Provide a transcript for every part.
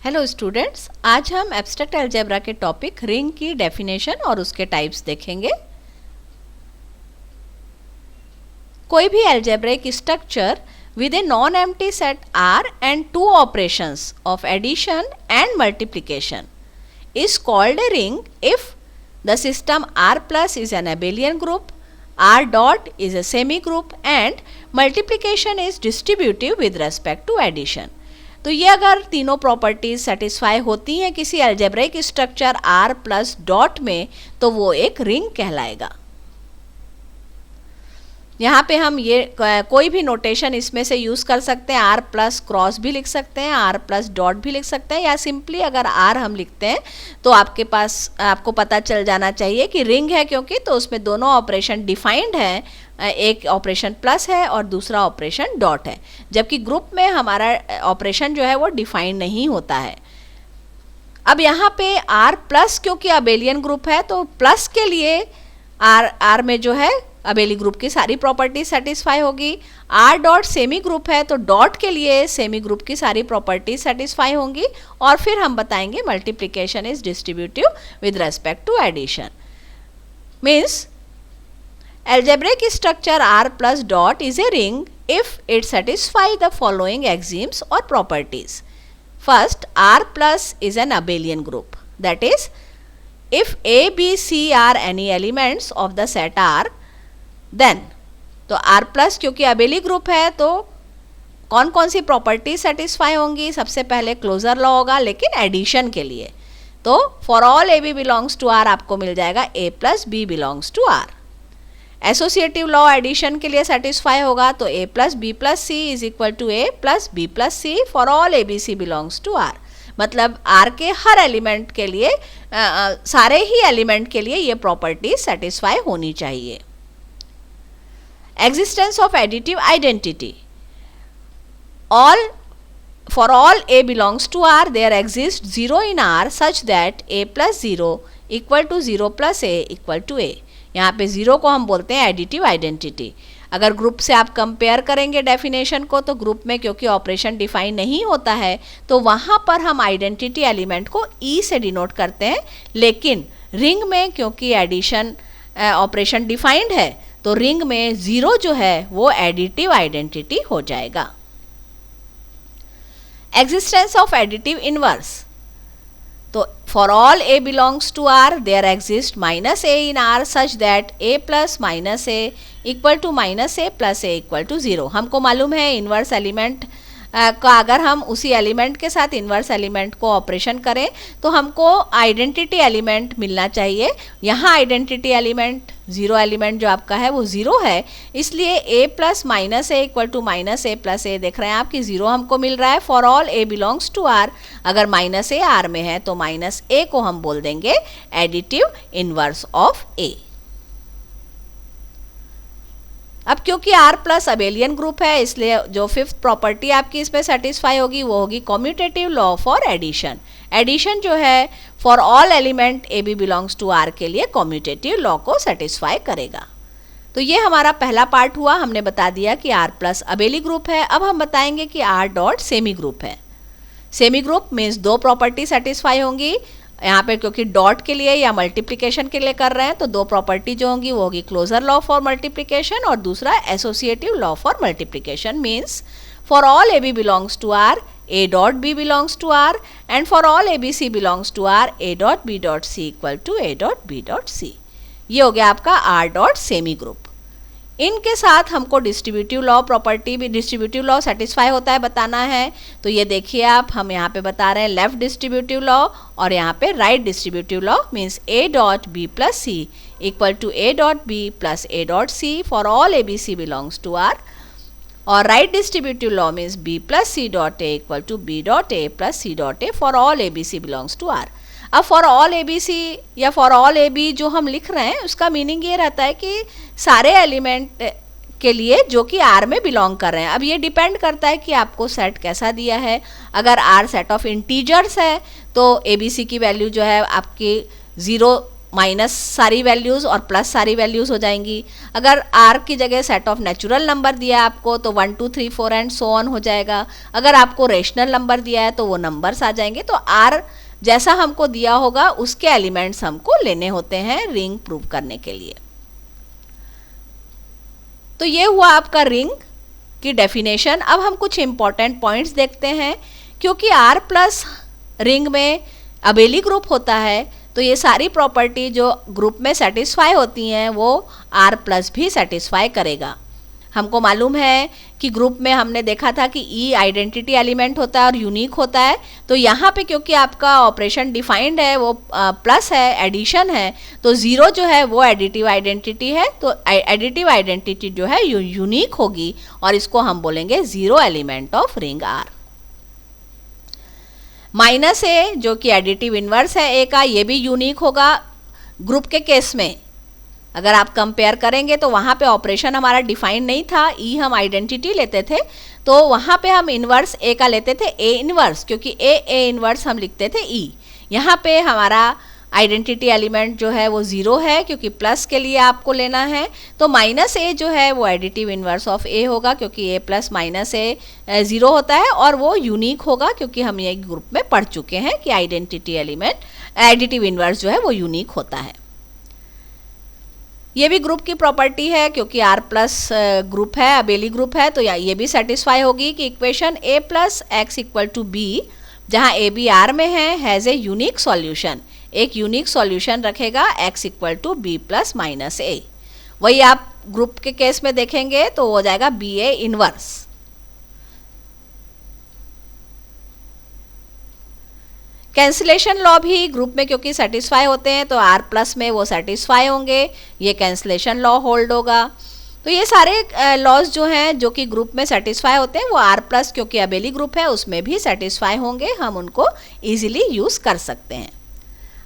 Hello students, आज हम abstract algebra के टॉपिक रिंग की डेफिनेशन और उसके टाइप्स देखेंगे। कोई भी algebraic structure with a non empty set R and two operations of addition and multiplication is called a ring if the system R plus is an abelian group, R dot is a semi group and multiplication is distributive with respect to addition। तो ये अगर तीनों properties satisfy होती हैं किसी algebraic structure R plus dot में तो वो एक रिंग कहलाएगा। यहाँ पे हम ये कोई भी नोटेशन इसमें से यूज़ कर सकते हैं। R प्लस क्रॉस भी लिख सकते हैं, R प्लस डॉट भी लिख सकते हैं, या सिंपली अगर R हम लिखते हैं तो आपको पता चल जाना चाहिए कि रिंग है, क्योंकि तो उसमें दोनों ऑपरेशन डिफाइंड हैं। एक ऑपरेशन प्लस है और दूसरा ऑपरेशन डॉट है, जबकि ग्रुप में हमारा ऑपरेशन जो है वो डिफाइंड नहीं होता है। अब यहाँ पे R प्लस क्योंकि अबेलियन ग्रुप है तो प्लस के लिए R में जो है अबेली ग्रुप की सारी प्रॉपर्टी सेटिस्फाई होगी। R डॉट सेमी ग्रुप है तो डॉट के लिए सेमी ग्रुप की सारी प्रॉपर्टी सेटिस्फाई होंगी। और फिर हम बताएंगे multiplication is distributive with respect to addition. Means algebraic structure R plus dot is a ring if it satisfies the following axioms or properties. First, R plus is an abelian group. That is, if A, B, C are any elements of the set R, then तो R plus क्योंकि अबेली group है तो कौन कौन सी property satisfy होंगी? सबसे पहले closure law होगा, लेकिन एडिशन के लिए तो for all A B belongs to R आपको मिल जाएगा A plus B belongs to R. Associative law addition के लिए सेटिस्फाई होगा तो A plus B plus C is equal to A plus B plus C for all A B C belongs to R. मतलब R के हर element के लिए सारे ही element के लिए ये प्रॉपर्टी सेटिस्फाई होनी चाहिए। Existence of additive identity for all A belongs to R there exists 0 in R such that A plus 0 equal to 0 plus A equal to A। यहाँ पे 0 को हम बोलते हैं एडिटिव आइडेंटिटी। अगर ग्रुप से आप कंपेयर करेंगे डेफिनेशन को तो ग्रुप में क्योंकि ऑपरेशन डिफाइन नहीं होता है तो वहाँ पर हम आइडेंटिटी एलिमेंट को E से डिनोट करते हैं, लेकिन रिंग में क्योंकि एडिशन ऑपरेशन डिफाइंड है तो रिंग में 0 जो है वो एडिटिव आइडेंटिटी हो जाएगा। एग्जिस्टेंस ऑफ एडिटिव इनवर्स तो for all A belongs to R there exist minus A in R such that A plus minus A equal to minus A plus A equal to 0। हमको मालूम है inverse element का अगर हम उसी element के साथ इनवर्स एलिमेंट को ऑपरेशन करें तो हमको आइडेंटिटी एलिमेंट मिलना चाहिए। यहाँ आइडेंटिटी एलिमेंट 0 एलिमेंट जो आपका है वो 0 है, इसलिए A plus minus A equal to minus A plus A देख रहे हैं आप कि 0 हमको मिल रहा है for all A belongs to R। अगर माइनस A R में है तो माइनस A को हम बोल देंगे एडिटिव इनवर्स ऑफ A। अब क्योंकि R प्लस अबेलियन ग्रुप है इसलिए जो फिफ्थ प्रॉपर्टी आपकी इसमें सेटिस्फाई होगी वो होगी commutative law for addition. Addition जो है for all element A B belongs to R के लिए कॉम्यूटेटिव लॉ को सेटिस्फाई करेगा। तो ये हमारा पहला पार्ट हुआ, हमने बता दिया कि R प्लस अबेली ग्रुप है। अब हम बताएंगे कि R डॉट सेमी ग्रुप है। सेमी ग्रुप मीन्स दो प्रॉपर्टी सेटिस्फाई होंगी। यहाँ पे क्योंकि डॉट के लिए या मल्टीप्लिकेशन के लिए कर रहे हैं तो दो प्रॉपर्टी जो होंगी वो होगी क्लोजर लॉ फॉर मल्टीप्लिकेशन और दूसरा associative law for multiplication. Means for all A B belongs to R A dot B belongs to R and for all A B C belongs to R A dot B dot C equal to A dot B dot C। ये हो गया आपका R dot semi group. इनके साथ हमको distributive law property भी distributive law satisfy होता है बताना है। तो ये देखिए आप, हम यहाँ पे बता रहे हैं लेफ्ट डिस्ट्रीब्यूटिव लॉ और यहाँ पे right distributive law. Means A dot B plus C equal to A dot B plus A dot C for all A B C belongs to R। और right distributive law means B plus C dot A equal to B dot A plus C dot A for all A B C belongs to R। अब for all A B C या for all A B जो हम लिख रहे हैं उसका meaning ये रहता है कि सारे एलिमेंट के लिए जो कि R में बिलोंग कर रहे हैं। अब ये डिपेंड करता है कि आपको सेट कैसा दिया है। अगर R सेट ऑफ इंटीजर्स है तो ए बी सी की वैल्यू जो है आपकी 0 माइनस सारी वैल्यूज़ और प्लस सारी वैल्यूज़ हो जाएंगी। अगर r की जगह सेट ऑफ नेचुरल नंबर दिया है आपको तो 1 2 3 4 एंड सो ऑन हो जाएगा। अगर आपको रेशनल नंबर दिया है तो वो नंबर्स आ जाएंगे। तो r जैसा हमको दिया होगा उसके एलिमेंट्स हमको लेने होते हैं रिंग प्रूव करने के लिए। तो ये हुआ आपका रिंग की डेफिनेशन। अब हम कुछ इंपॉर्टेंट पॉइंट्स देखते हैं। क्योंकि r प्लस रिंग में अबेली ग्रुप होता है तो ये सारी प्रॉपर्टी जो ग्रुप में सेटिस्फाई होती हैं वो r प्लस भी सेटिस्फाई करेगा। हमको मालूम है कि ग्रुप में हमने देखा था कि e आइडेंटिटी एलिमेंट होता है और यूनिक होता है। तो यहाँ पे क्योंकि आपका ऑपरेशन डिफाइंड है वो प्लस है, एडिशन है, तो ज़ीरो जो है वो एडिटिव आइडेंटिटी है। तो एडिटिव आइडेंटिटी जो है यूनिक होगी और इसको हम बोलेंगे zero element of ring r। Minus a जो कि एडिटिव इन्वर्स है ए का, ये भी यूनिक होगा। ग्रुप के केस में अगर आप कंपेयर करेंगे तो वहाँ पे ऑपरेशन हमारा डिफाइन नहीं था, ई हम आइडेंटिटी लेते थे, तो वहाँ पे हम इन्वर्स ए का लेते थे ए इन्वर्स, क्योंकि ए इन्वर्स हम लिखते थे ई। यहाँ पे हमारा आइडेंटिटी एलिमेंट जो है वो ज़ीरो है क्योंकि प्लस के लिए आपको लेना है। तो माइनस ए जो है वो एडिटिव इन्वर्स ऑफ ए होगा क्योंकि ए प्लस माइनस ए ज़ीरो होता है और वो यूनिक होगा क्योंकि हम ये ग्रुप में पढ़ चुके हैं कि आइडेंटिटी एलिमेंट एडिटिव इन्वर्स जो है वो यूनिक होता है। ये भी ग्रुप की प्रॉपर्टी है क्योंकि r प्लस ग्रुप है, अबेली ग्रुप है, तो ये भी सेटिस्फाई होगी कि equation a plus x equal to b, जहाँ a b r में है, हैज़ ए यूनिक सॉल्यूशन, एक यूनिक सॉल्यूशन रखेगा x equal to b plus minus a. वही आप ग्रुप के केस में देखेंगे तो हो जाएगा b a inverse. Cancellation law भी ग्रुप में क्योंकि सेटिस्फाई होते हैं तो r प्लस में वो सेटिस्फाई होंगे, ये कैंसिलेशन लॉ होल्ड होगा। तो ये सारे लॉज जो हैं जो कि ग्रुप में सेटिस्फाई होते हैं वो r प्लस क्योंकि अबेली ग्रुप है उसमें भी सेटिस्फाई होंगे, हम उनको ईजिली यूज़ कर सकते हैं।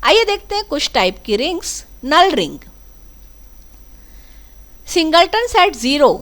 आइए देखते हैं कुछ टाइप की rings. Null ring, singleton set 0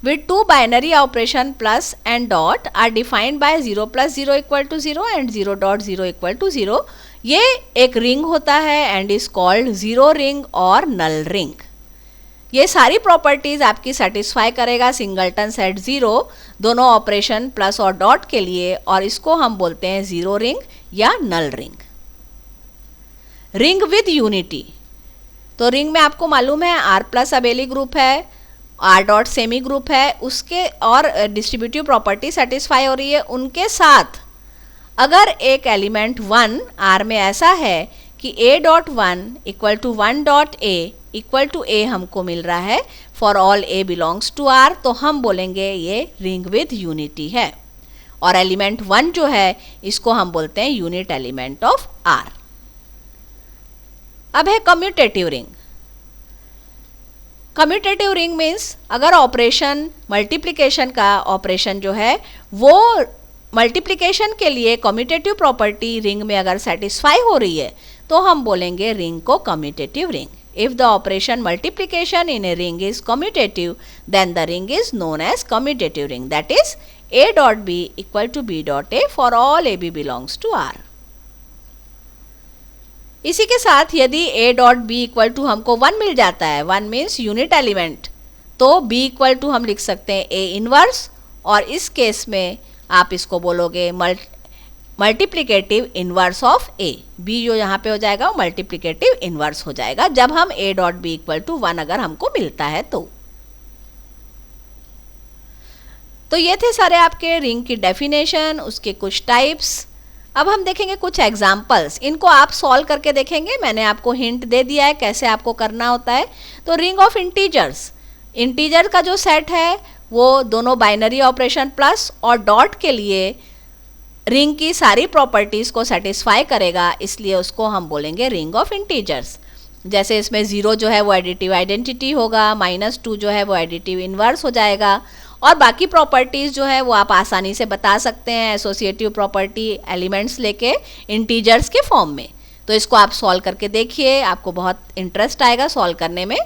with two binary operation plus and dot are defined by 0 plus 0 equal to 0 and 0 dot 0 equal to 0। ये एक रिंग होता है and is called zero ring और नल रिंग। ये सारी प्रॉपर्टीज आपकी satisfy करेगा singleton set 0 दोनों ऑपरेशन प्लस और डॉट के लिए, और इसको हम बोलते हैं जीरो रिंग या नल रिंग। रिंग विद यूनिटी, तो रिंग में आपको मालूम है r प्लस अबेली ग्रुप है, r डॉट सेमी ग्रुप है, उसके और डिस्ट्रीब्यूटिव प्रॉपर्टी सेटिस्फाई हो रही है। उनके साथ अगर एक एलिमेंट 1 r में ऐसा है कि a dot 1 equal to 1 dot a equal to a हमको मिल रहा है for all a belongs to r, तो हम बोलेंगे ये रिंग विद यूनिटी है। और एलिमेंट 1 जो है इसको हम बोलते हैं यूनिट एलिमेंट ऑफ r। अब है commutative ring. Commutative ring means अगर ऑपरेशन मल्टीप्लिकेशन का ऑपरेशन जो है वो मल्टीप्लिकेशन के लिए कम्यूटेटिव प्रॉपर्टी रिंग में अगर सेटिस्फाई हो रही है तो हम बोलेंगे रिंग को commutative ring. If the operation multiplication in a ring is commutative then the ring is known as commutative ring, that is a dot b equal to b dot a for all a b belongs to r। इसी के साथ यदि a dot b equal to हमको 1 मिल जाता है, 1 means unit element, तो b equal to हम लिख सकते हैं a इनवर्स, और इस केस में आप इसको बोलोगे multiplicative inverse of a। b जो यहाँ पे हो जाएगा वो मल्टीप्लिकेटिव इनवर्स हो जाएगा जब हम a dot b equal to 1 अगर हमको मिलता है तो। ये थे सारे आपके रिंग की डेफिनेशन, उसके कुछ टाइप्स। अब हम देखेंगे कुछ एग्जाम्पल्स, इनको आप सॉल्व करके देखेंगे। मैंने आपको हिंट दे दिया है कैसे आपको करना होता है। तो रिंग ऑफ इंटीजर्स, इंटीजर का जो सेट है वो दोनों बाइनरी ऑपरेशन प्लस और डॉट के लिए रिंग की सारी प्रॉपर्टीज़ को सेटिस्फाई करेगा, इसलिए उसको हम बोलेंगे रिंग ऑफ इंटीजर्स। जैसे इसमें 0 जो है वो एडिटिव आइडेंटिटी होगा, -2 जो है वो एडिटिव इन्वर्स हो जाएगा, और बाकी प्रॉपर्टीज़ जो है वो आप आसानी से बता सकते हैं एसोसिएटिव प्रॉपर्टी एलिमेंट्स लेके इंटीजर्स के फॉर्म में। तो इसको आप सॉल्व करके देखिए, आपको बहुत इंटरेस्ट आएगा सॉल्व करने में।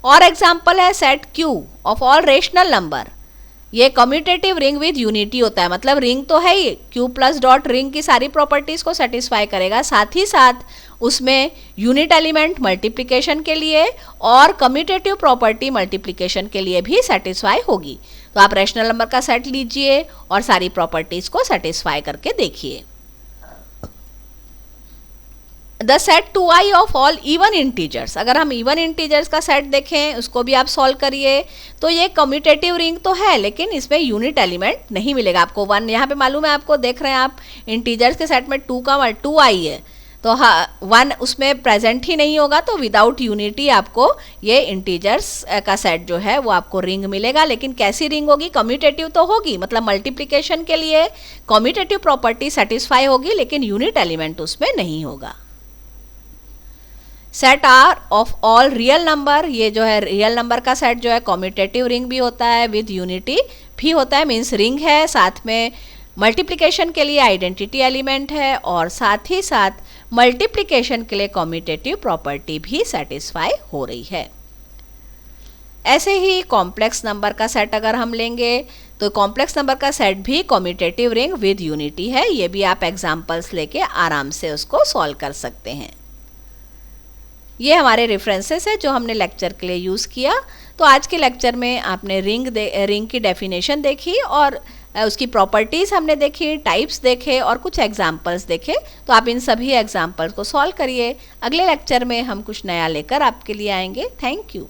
और एग्जांपल है set Q of all rational number. ये कम्यूटेटिव रिंग विद यूनिटी होता है, मतलब रिंग तो है ही, क्यू प्लस डॉट रिंग की सारी प्रॉपर्टीज को सेटिस्फाई करेगा, साथ ही साथ उसमें यूनिट एलिमेंट मल्टीप्लिकेशन के लिए और कम्यूटेटिव प्रॉपर्टी मल्टीप्लिकेशन के लिए भी सेटिस्फाई होगी। तो आप रैशनल नंबर का सेट लीजिए और सारी प्रॉपर्टीज को सेटिस्फाई करके देखिए। The set 2i of all even integers, अगर हम इवन इंटीजर्स का सेट देखें उसको भी आप सॉल्व करिए, तो ये कम्यूटेटिव रिंग तो है लेकिन इसमें यूनिट एलिमेंट नहीं मिलेगा आपको। 1 यहाँ पे मालूम है आपको, देख रहे हैं आप इंटीजर्स के सेट में 2i है, तो हाँ 1 उसमें प्रेजेंट ही नहीं होगा, तो विदाउट यूनिटी आपको ये इंटीजर्स का सेट जो है वो आपको रिंग मिलेगा। लेकिन कैसी रिंग होगी? कम्यूटेटिव तो होगी, मतलब मल्टीप्लिकेशन के लिए कम्यूटेटिव प्रॉपर्टी सेटिस्फाई होगी लेकिन यूनिट एलिमेंट उसमें नहीं होगा। Set R of all real number, ये जो है रियल नंबर का सेट जो है कम्यूटेटिव रिंग भी होता है विद यूनिटी भी होता है, मीन्स रिंग है, साथ में मल्टीप्लिकेशन के लिए आइडेंटिटी एलिमेंट है और साथ ही साथ मल्टीप्लिकेशन के लिए कम्यूटेटिव प्रॉपर्टी भी सेटिस्फाई हो रही है। ऐसे ही कॉम्प्लेक्स नंबर का सेट अगर हम लेंगे तो कॉम्प्लेक्स नंबर का सेट भी कम्यूटेटिव रिंग विद यूनिटी है, ये भी आप एग्जाम्पल्स लेके आराम से उसको सॉल्व कर सकते हैं। ये हमारे रेफरेंसेस है जो हमने लेक्चर के लिए यूज़ किया। तो आज के लेक्चर में आपने रिंग की डेफिनेशन देखी और उसकी प्रॉपर्टीज़ हमने देखी, टाइप्स देखे और कुछ एग्जाम्पल्स देखे। तो आप इन सभी एग्जाम्पल्स को सॉल्व करिए। अगले लेक्चर में हम कुछ नया लेकर आपके लिए आएंगे। Thank you.